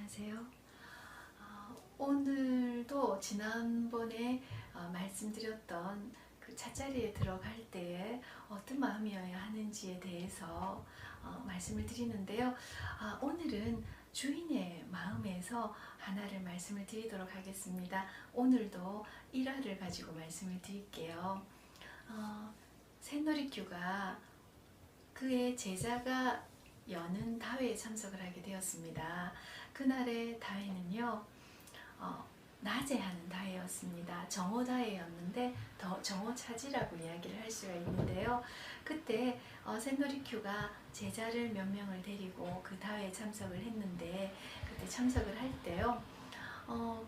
안녕하세요. 오늘도 지난번에 말씀드렸던 그 차자리에 들어갈 때에 어떤 마음이어야 하는지에 대해서 말씀을 드리는데요. 오늘은 주인의 마음에서 하나를 말씀을 드리도록 하겠습니다. 오늘도 일화를 가지고 말씀을 드릴게요. 샌노리큐가 그의 제자가 여는 다회에 참석을 하게 되었습니다. 그날의 다회는요, 낮에 하는 다회였습니다. 정오 다회였는데 정오 차지라고 이야기를 할 수가 있는데요. 그때 샌노리큐가 제자를 몇 명을 데리고 그 다회에 참석을 했는데, 그때 참석을 할 때요,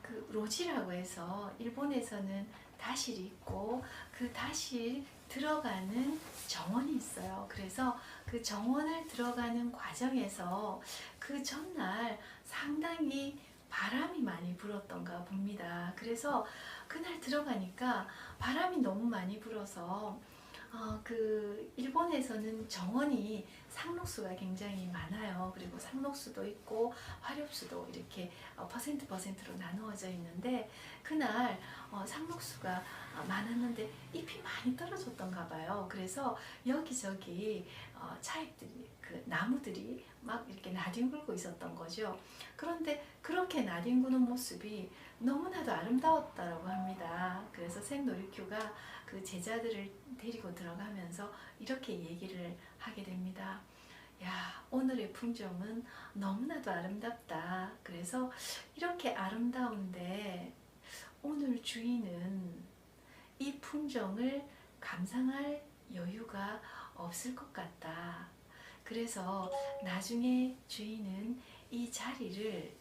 그 로지라고 해서 일본에서는 다실이 있고 그 다실 들어가는 정원이 있어요. 그래서 그 정원을 들어가는 과정에서 그 전날 상당히 바람이 많이 불었던가 봅니다. 그래서 그날 들어가니까 바람이 너무 많이 불어서 그 일본에서는 정원이 상록수가 굉장히 많아요. 그리고 상록수도 있고 화렵수도 이렇게 퍼센트로 나누어져 있는데, 그날 상록수가 많았는데 잎이 많이 떨어졌던가 봐요. 그래서 여기저기 차잎들이, 그 나무들이 막 이렇게 나뒹굴고 있었던 거죠. 그런데 그렇게 나뒹구는 모습이 너무나도 아름다웠다고 합니다. 그래서 샌노리큐가 그 제자들을 데리고 들어가면서 이렇게 얘기를 하게 됩니다. 야, 오늘의 풍경은 너무나도 아름답다. 그래서 이렇게 아름다운데 오늘 주인은 이 풍경을 감상할 여유가 없을 것 같다. 그래서 나중에 주인은 이 자리를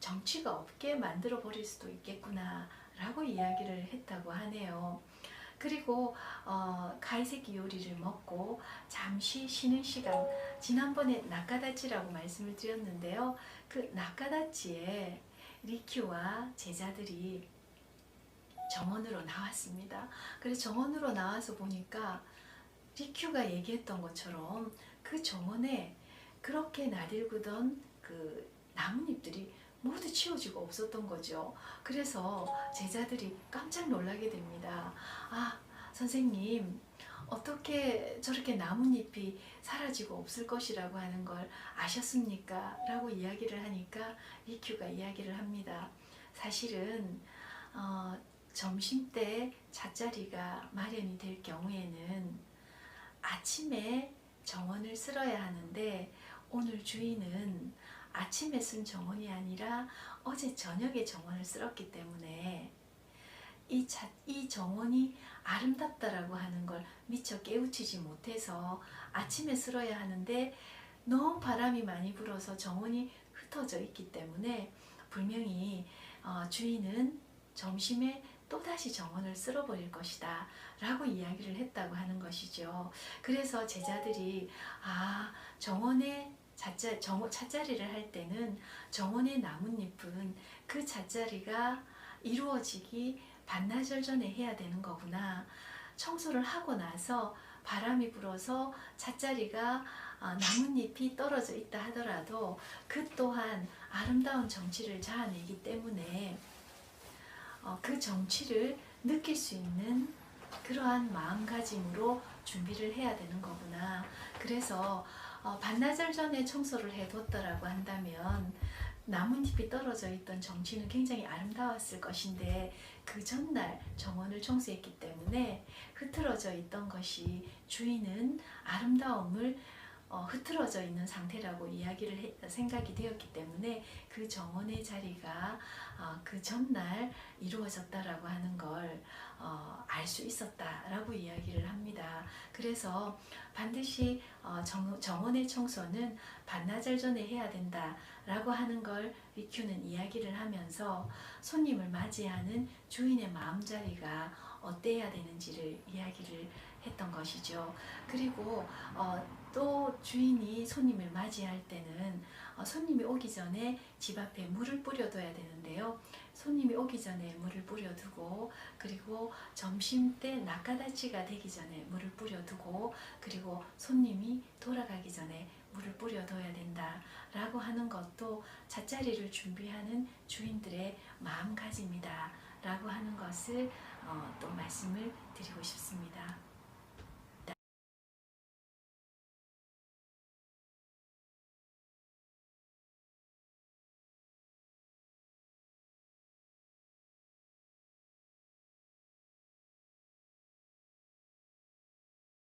정취가 없게 만들어 버릴 수도 있겠구나 라고 이야기를 했다고 하네요. 그리고 가이세키 요리를 먹고 잠시 쉬는 시간, 지난번에 나카다치라고 말씀을 드렸는데요. 그 나카다치에 리큐와 제자들이 정원으로 나왔습니다. 그래서 정원으로 나와서 보니까 리큐가 얘기했던 것처럼 그 정원에 그렇게 나들구던 그 나뭇잎들이 모두 치워지고 없었던 거죠. 그래서 제자들이 깜짝 놀라게 됩니다. 선생님, 어떻게 저렇게 나뭇잎이 사라지고 없을 것이라고 하는 걸 아셨습니까? 라고 이야기를 하니까 리큐가 이야기를 합니다. 사실은 점심때 잣자리가 마련이 될 경우에는 아침에 정원을 쓸어야 하는데, 오늘 주인은 아침에 쓴 정원이 아니라 어제 저녁에 정원을 쓸었기 때문에 이 정원이 아름답다라고 하는 걸 미처 깨우치지 못해서 아침에 쓸어야 하는데 너무 바람이 많이 불어서 정원이 흩어져 있기 때문에 분명히 주인은 점심에 또다시 정원을 쓸어버릴 것이다 라고 이야기를 했다고 하는 것이죠. 그래서 제자들이 정원에 찻자리를 할 때는 정원의 나뭇잎은 그 찻자리가 이루어지기 반나절 전에 해야 되는 거구나. 청소를 하고 나서 바람이 불어서 찻자리가 나뭇잎이 떨어져 있다 하더라도 그 또한 아름다운 정취를 자아내기 때문에 그 정취를 느낄 수 있는 그러한 마음가짐으로 준비를 해야 되는 거구나. 그래서 반나절 전에 청소를 해뒀더라고 한다면 나뭇잎이 떨어져 있던 정취는 굉장히 아름다웠을 것인데, 그 전날 정원을 청소했기 때문에 흐트러져 있던 것이 주인은 아름다움을 흐트러져 있는 상태라고 생각이 되었기 때문에 그 정원의 자리가 그 전날 이루어졌다라고 하는 걸 알 수 있었다라고 이야기를 합니다. 그래서 반드시 정원의 청소는 반나절 전에 해야 된다라고 하는 걸 리큐는 이야기를 하면서 손님을 맞이하는 주인의 마음자리가 어때야 되는지를 이야기를 했던 것이죠. 그리고 또 주인이 손님을 맞이할 때는 손님이 오기 전에 집 앞에 물을 뿌려둬야 되는데요. 손님이 오기 전에 물을 뿌려두고, 그리고 점심때 나카다치가 되기 전에 물을 뿌려두고, 그리고 손님이 돌아가기 전에 물을 뿌려둬야 된다라고 하는 것도 잣자리를 준비하는 주인들의 마음가짐이다라고 하는 것을 또 말씀을 드리고 싶습니다.